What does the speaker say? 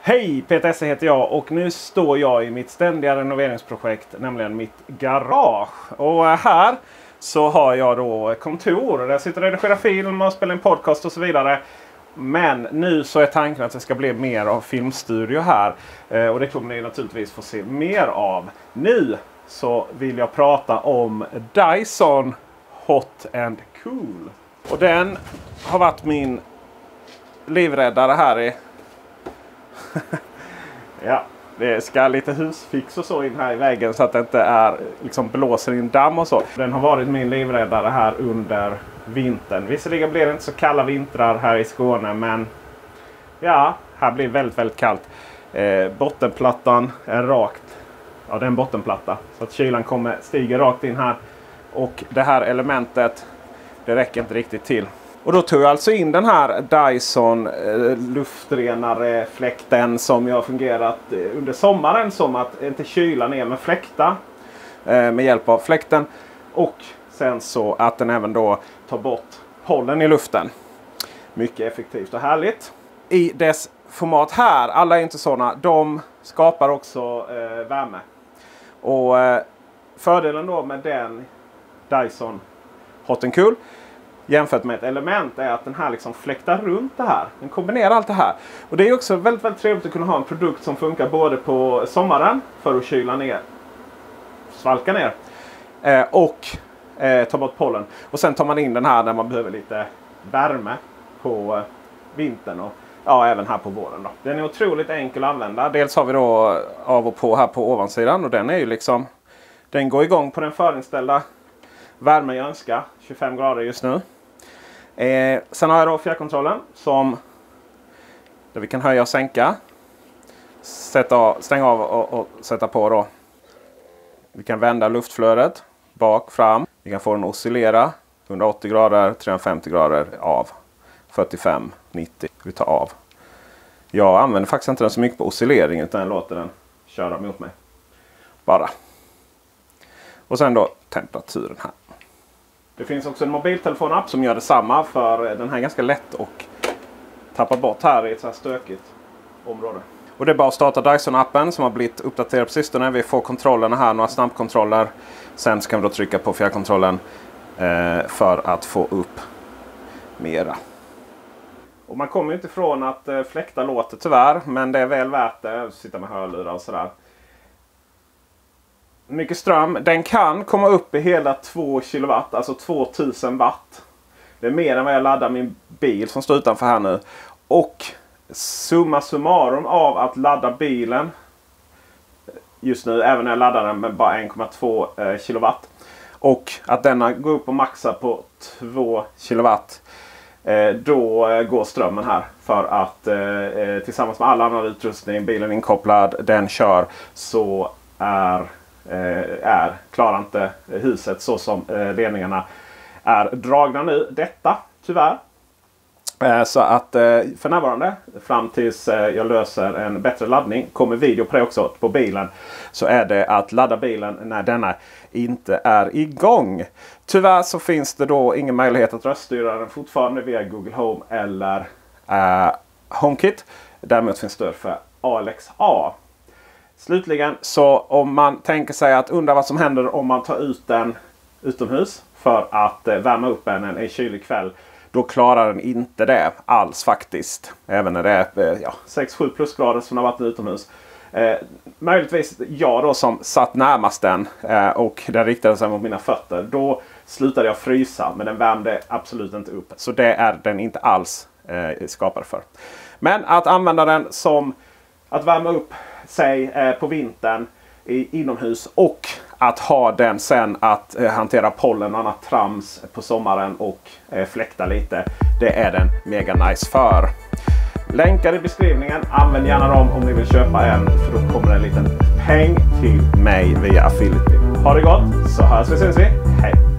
Hej, Peter Esse heter jag och nu står jag i mitt ständiga renoveringsprojekt, nämligen mitt garage. Och här så har jag då kontor där jag sitter och redigerar film och spelar en podcast och så vidare. Men nu så är tanken att det ska bli mer av filmstudio här. Och det kommer ni naturligtvis få se mer av. Nu så vill jag prata om Dyson Hot and Cool. Och den har varit min livräddare här i... Ja, det ska lite husfix och så in här i väggen så att det inte är liksom blåser in damm och så. Den har varit min livräddare här under vintern. Visserligen blir det inte så kalla vintrar här i Skåne, men ja, här blir väldigt, väldigt kallt. Bottenplattan är rakt. Ja, det är en bottenplatta. Så att kylan stiger rakt in här. Och det här elementet, det räcker inte riktigt till. Och då tog jag alltså in den här Dyson luftrenare fläkten som jag har fungerat under sommaren som att inte kyla ner med fläkta med hjälp av fläkten. Och sen så att den även då tar bort pollen i luften. Mycket effektivt och härligt. I dess format här, alla är inte sådana, de skapar också värme. Och fördelen då med den Dyson Hot and Cool jämfört med ett element är att den här liksom fläktar runt det här. Den kombinerar allt det här. Och det är också väldigt, väldigt trevligt att kunna ha en produkt som funkar både på sommaren för att kyla ner, svalka ner och ta bort pollen. Och sen tar man in den här när man behöver lite värme på vintern och ja, även här på våren då. Den är otroligt enkel att använda. Dels har vi då av och på här på ovansidan och den är ju liksom, den går igång på den förinställda värmen jag önskar, 25 grader just nu. Sen har jag då fjärrkontrollen som där vi kan höja och sänka. Stänga av och sätta på då. Vi kan vända luftflödet bak, fram. Vi kan få den att oscillera 180 grader, 350 grader av. 45, 90. Vi tar av. Jag använder faktiskt inte den så mycket på oscillering utan jag låter den köra mot mig. Bara. Och sen då temperaturen här. Det finns också en mobiltelefonapp som gör detsamma för den här är ganska lätt att tappa bort här i ett så här stökigt område. Och det är bara att starta Dyson-appen som har blivit uppdaterad på sistone. Vi får kontrollerna här, några snabbkontroller. Sen ska vi då trycka på fjärrkontrollen för att få upp mera. Och man kommer ju inte ifrån att fläkta låter tyvärr, men det är väl värt det att sitta med hörlurar och sådär. Mycket ström. Den kan komma upp i hela 2 kilowatt, alltså 2000 watt. Det är mer än vad jag laddar min bil som står utanför här nu. Och summa summarum av att ladda bilen just nu, även när jag laddar den med bara 1,2 kilowatt. Och att denna går upp och maxar på 2 kilowatt. Då går strömmen här för att tillsammans med alla andra utrustning, bilen inkopplad, den kör, så klarar inte huset så som ledningarna är dragna nu. Detta tyvärr. Så att för närvarande fram tills jag löser en bättre laddning, kommer video på det också på bilen, så är det att ladda bilen när denna inte är igång. Tyvärr så finns det då ingen möjlighet att röststyra den fortfarande via Google Home eller HomeKit. Däremot finns stöd för Alexa. Slutligen, så om man tänker sig att undra vad som händer om man tar ut den utomhus för att värma upp en kylig kväll, då klarar den inte det alls faktiskt. Även när det är 6-7 plusgrader som har varit utomhus. Möjligtvis jag då som satt närmast den och den riktade sig mot mina fötter. Då slutade jag frysa, men den värmde absolut inte upp. Så det är den inte alls skapad för. Men att använda den som att värma upp sig på vintern inomhus och att ha den sen att hantera pollen och annat trams på sommaren och fläkta lite. Det är den mega nice för. Länkar i beskrivningen. Använd gärna dem om ni vill köpa en, för då kommer en liten peng till mig via Affiliate. Ha det gott, så hörs vi, ses vi. Hej!